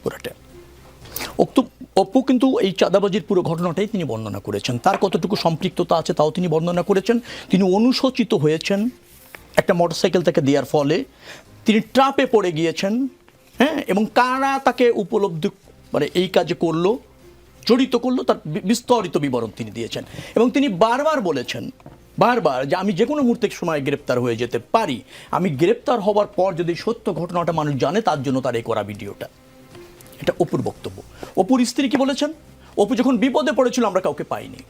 পুরাটা। অপু কিন্তু এই চাঁদাবাজির পুরো ঘটনাটাই তিনি বর্ণনা করেছেন, তার কতটুকু সম্পৃক্ততা আছে তাও তিনি বর্ণনা করেছেন। তিনি অনুশোচিত হয়েছেন একটা মোটরসাইকেল তাকে দেওয়ার ফলে, তিনি ট্রাপে পড়ে গিয়েছেন, হ্যাঁ, এবং কারা তাকে উপলব্ধি মানে এই কাজে করলো, জড়িত করলো, তার বিস্তারিত বিবরণ তিনি দিয়েছেন। এবং তিনি বারবার বলেছেন যে আমি যে কোনো মুহূর্তে সময় গ্রেপ্তার হয়ে যেতে পারি, আমি গ্রেপ্তার হওয়ার পর যদি সত্য ঘটনাটা মানুষ জানে তার জন্য তার এই করা ভিডিওটা। এটা অপুর বক্তব্য। অপুর স্ত্রী কি বলেছেন? অপু যখন বিপদে পড়েছিল আমরা কাউকে পাইনি।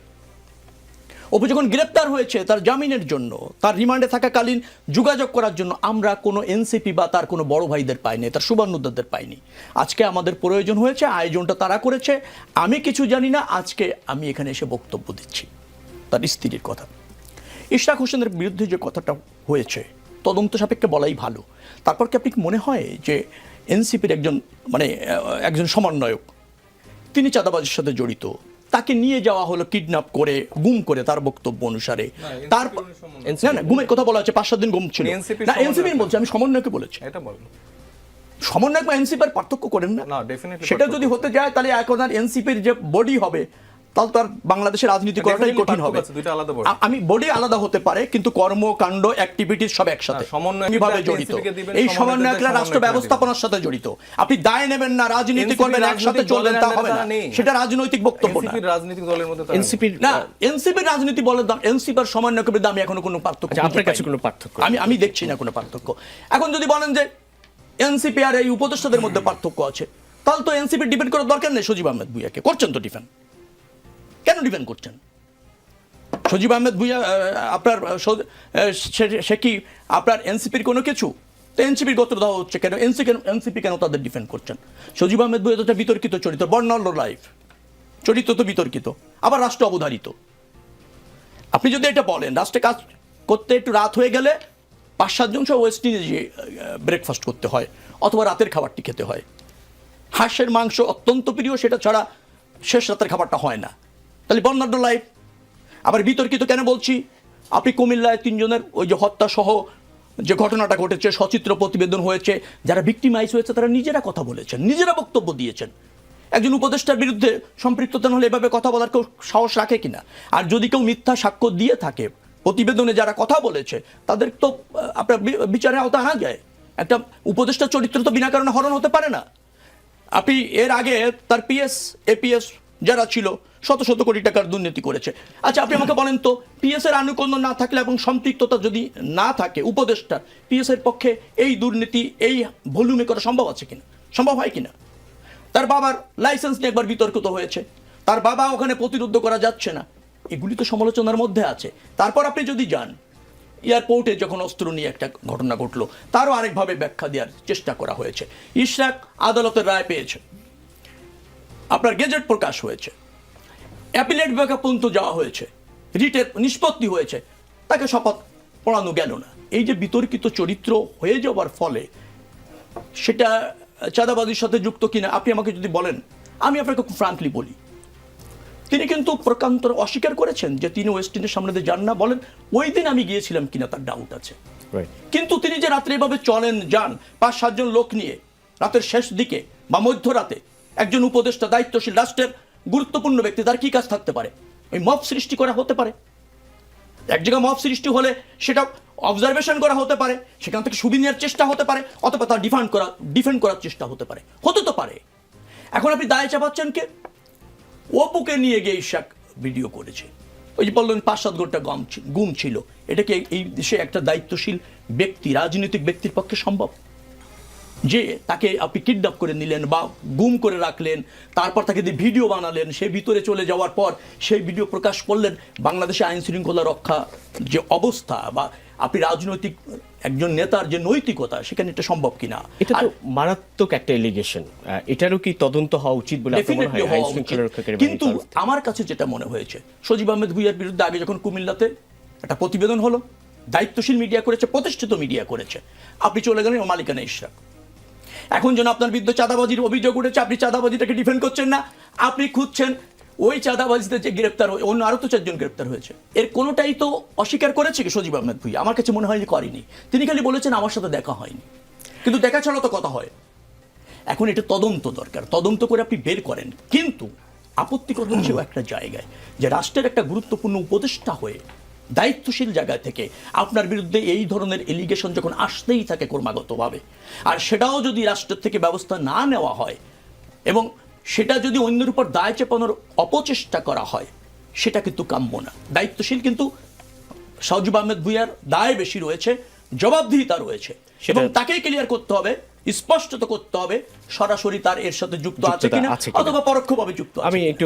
অপু যখন গ্রেপ্তার হয়েছে তার জামিনের জন্য, তার রিমান্ডে থাকাকালীন যোগাযোগ করার জন্য আমরা কোনো এনসিপি বা তার কোনো বড় ভাইদের পাইনি, তার শুভান্নুদ্দারদের পাইনি। আজকে আমাদের প্রয়োজন হয়েছে, আয়োজনটা তারা করেছে, আমি কিছু জানি না, আজকে আমি এখানে এসে বক্তব্য দিচ্ছি। তার স্ত্রীর কথা। ইশরাক হোসেনের বিরুদ্ধে যে কথাটা হয়েছে তদন্ত সাপেক্ষে বলাই ভালো। তারপর কি আপনি মনে হয় যে এনসিপির একজন সমন্বয়ক, তিনি চাঁদাবাজির সাথে জড়িত, তাকে নিয়ে যাওয়া হলো কিডন্যাপ করে, গুম করে, তার বক্তব্য অনুসারে। তার না গুমের কথা বলা হচ্ছে, 5-7 দিন গুম ছিল না। এনসিপি বলছে, আমি সমন্বয়কে বলেছি। এটা বলেন, সমন্বয়ক বা এনসিপির পার্থক্য করেন না। সেটা যদি হতে যায় তাহলে এখন আর এনসিপির যে বডি হবে তাহলে তো আর বাংলাদেশের রাজনীতি করাটাই কঠিন হবে। আমি বডি আলাদা হতে পারে কিন্তু কর্মকাণ্ড অ্যাক্টিভিটিস সব একসাথে কিভাবে জড়িত। এই সমন্বয়করা রাষ্ট্র ব্যবস্থাপনার সাথে জড়িত। আপনি দায় নেবেন না, রাজনীতি করবেন, একসাথে চলবেন, তা হবে না। সেটা রাজনৈতিক বক্তব্য না। রাজনৈতিক দলের মধ্যে এনসিপির রাজনীতি বলার দাম, এনসিপির সমন্বয়কের মধ্যে আমি এখনো কোনো পার্থক্য, আপনার কাছে কোনো পার্থক্য আমি দেখছি না কোনো পার্থক্য। এখন যদি বলেন যে এনসিপি আর এই উপদেষ্টাদের মধ্যে পার্থক্য আছে, তাহলে তো এনসিপি ডিপেন্ড করার দরকার নেই সজীব আহমেদ ভুঁইয়াকে। করছেন তো ডিফেন্ড, কেন ডিফেন্ড করছেন? সজীব আহমেদ ভুঁইয়া আপনার সে কি আপনার এনসিপির কোনো কিছু? তো এনসিপির গোত্র দেওয়া হচ্ছে কেন? এনসিপি কেন তাদের ডিফেন্ড করছেন? সজীব আহমেদ ভুঁইয়া তো বিতর্কিত চরিত্র, বর্ণাঢ্য লাইফ, চরিত্র তো বিতর্কিত, আবার রাষ্ট্র অবধারিত। আপনি যদি এটা বলেন রাষ্ট্রে কাজ করতে একটু রাত হয়ে গেলে 5-7 জন সহ ওয়েস্ট ইন্ডিজে ব্রেকফাস্ট করতে হয়, অথবা রাতের খাবারটি খেতে হয়। হাঁসের মাংস অত্যন্ত প্রিয়, সেটা ছাড়া শেষ রাতের খাবারটা হয় না। তাহলে বর্ণাঢ্য লাইফ। আবার বিতর্কিত কেন বলছি? আপনি কুমিল্লায় 3 জনের ওই যে হত্যা সহ যে ঘটনাটা ঘটেছে, সচিত্র প্রতিবেদন হয়েছে, যারা ভিক্টিমাইজ হয়েছে তারা নিজেরা কথা বলেছেন, নিজেরা বক্তব্য দিয়েছেন। একজন উপদেষ্টার বিরুদ্ধে সম্পৃক্ততা হলে এভাবে কথা বলার কেউ সাহস রাখে কিনা? আর যদি কেউ মিথ্যা সাক্ষ্য দিয়ে থাকে, প্রতিবেদনে যারা কথা বলেছে তাদের তো আপনার বিচারে আওতা আনা যায়। একটা উপদেষ্টা চরিত্র তো বিনা কারণে হরণ হতে পারে না। আপনি এর আগে তার পিএস এপিএস যারা ছিল শত শত কোটি টাকার দুর্নীতি করেছে। আচ্ছা, আপনি আমাকে বলেন তো, পিএস এর আনুকূল্য না থাকলে এবং সম্পৃক্ততা যদি না থাকে উপদেষ্টা, পিএস এর পক্ষে এই দুর্নীতি এই ভলিউমে করা সম্ভব আছে কিনা? সম্ভব হয় কিনা? তার বাবার লাইসেন্স নিয়ে একবার বিতর্কিত হয়েছে, তার বাবা ওখানে প্রতিরোধ করা যাচ্ছে না, এগুলি তো সমালোচনার মধ্যে আছে। তারপর আপনি যদি যান এয়ারপোর্টে যখন অস্ত্র নিয়ে একটা ঘটনা ঘটলো, তারও আরেকভাবে ব্যাখ্যা দেওয়ার চেষ্টা করা হয়েছে। ইশরাক আদালতের রায় পেয়েছে, আপনার গেজেট প্রকাশ হয়েছে, অ্যাপিলেট বিভাগে পর্যন্ত যাওয়া হয়েছে, রিটের নিষ্পত্তি হয়েছে, তাকে শপথ পড়ানো গেল না। এই যে বিতর্কিত চরিত্র হয়ে যাওয়ার ফলে সেটা চাঁদাবাজির সাথে যুক্ত কিনা আপনি আমাকে যদি বলেন, আমি আপনাকে খুব ফ্রাঙ্কলি বলি, তিনি কিন্তু প্রকান্তর অস্বীকার করেছেন যে তিনি ওয়েস্ট ইন্ডিজের সামনে দিয়ে যান না। বলেন ওই দিন আমি গিয়েছিলাম কিনা তার ডাউট আছে, কিন্তু তিনি যে রাত্রে এভাবে চলেন যান 5-7 জন লোক নিয়ে রাতের শেষ দিকে বা মধ্যরাতে, একজন উপদেষ্টা দায়িত্বশীল রাষ্ট্রের গুরুত্বপূর্ণ ব্যক্তি, তার কি কাজ থাকতে পারে? ওই মব সৃষ্টি করা হতে পারে। এক জায়গায় মব সৃষ্টি হলে সেটা অবজারভেশন করা হতে পারে, সেখান থেকে সুবিধা নেওয়ার চেষ্টা হতে পারে, অথবা তার ডিফেন্ড করার চেষ্টা হতে পারে, হতে তো পারে। এখন আপনি দায় চাপাচ্ছেন কে? অপুকে নিয়ে গিয়ে ইশরাক ভিডিও করেছে, ওই যে বললেন 5-7 ঘন্টা গুম ছিল। এটা কি এই দেশে একটা দায়িত্বশীল ব্যক্তি, রাজনৈতিক ব্যক্তির পক্ষে সম্ভব যে তাকে আপনি কিডন্যাপ করে নিলেন বা গুম করে রাখলেন, তারপর তাকে দিয়ে ভিডিও বানালেন, সে ভিতরে চলে যাওয়ার পর সেই ভিডিও প্রকাশ করলেন? বাংলাদেশে আইন শৃঙ্খলা রক্ষা যে অবস্থা বা আপনি রাজনৈতিক একজন নেতার যে নৈতিকতা, সেখানে এটা সম্ভব কিনা? এটা তো মারাত্মক একটা এলিগেশন, এটারও কি তদন্ত হওয়া উচিত বলে আপনার মনে হয় আইন শৃঙ্খলা রক্ষকের? কিন্তু আমার কাছে যেটা মনে হয়েছে, সজীব আহমেদ ভুঁইয়ার বিরুদ্ধে আগে যখন কুমিল্লাতে একটা প্রতিবেদন হলো, দায়িত্বশীল মিডিয়া করেছে, প্রতিষ্ঠিত মিডিয়া করেছে, আপনি চলে গেলেন মালিকানা ইশরাক। এখন যেন আপনার বিরুদ্ধে চাঁদাবাজির অভিযোগ উঠেছে, আপনি চাঁদাবাজিটাকে ডিফেন্ড করছেন না, আপনি খুঁজছেন ওই চাঁদাবাজিতে যে গ্রেপ্তার হয়ে অন্য আরো তো 4 জন গ্রেপ্তার হয়েছে, এর কোনোটাই তো অস্বীকার করেছে কি সজীব আহমেদ ভুঁইয়া? আমার কাছে মনে হয় যে করেনি। তিনি খালি বলেছেন আমার সাথে দেখা হয়নি, কিন্তু দেখা ছাড়া তো কথা হয়। এখন এটা তদন্ত দরকার, তদন্ত করে আপনি বের করেন। কিন্তু আপত্তিকর হচ্ছেও একটা জায়গায় যে রাষ্ট্রের একটা গুরুত্বপূর্ণ উপদেষ্টা হয়ে দায়িত্বশীল জায়গা থেকে আপনার বিরুদ্ধে এই ধরনের এলিগেশন যখন আসতেই থাকে ক্রমাগতভাবে, আর সেটাও যদি রাষ্ট্রের থেকে ব্যবস্থা না নেওয়া হয় এবং সেটা যদি অন্যের উপর দায় চাপানোর অপচেষ্টা করা হয়, সেটা কিন্তু কাম্য না। দায়িত্বশীল কিন্তু সজীব আহমেদ ভূঁইয়ার দায় বেশি রয়েছে, জবাবদিহিতা রয়েছে, এবং তাকেই ক্লিয়ার করতে হবে, স্পষ্টত করতে হবে সরাসরি তার এর সাথে যুক্ত আছে যুক্ততা কিনা আছে কিনা। অথবা পরোক্ষভাবে যুক্ত আছে আমি কিনা। একটু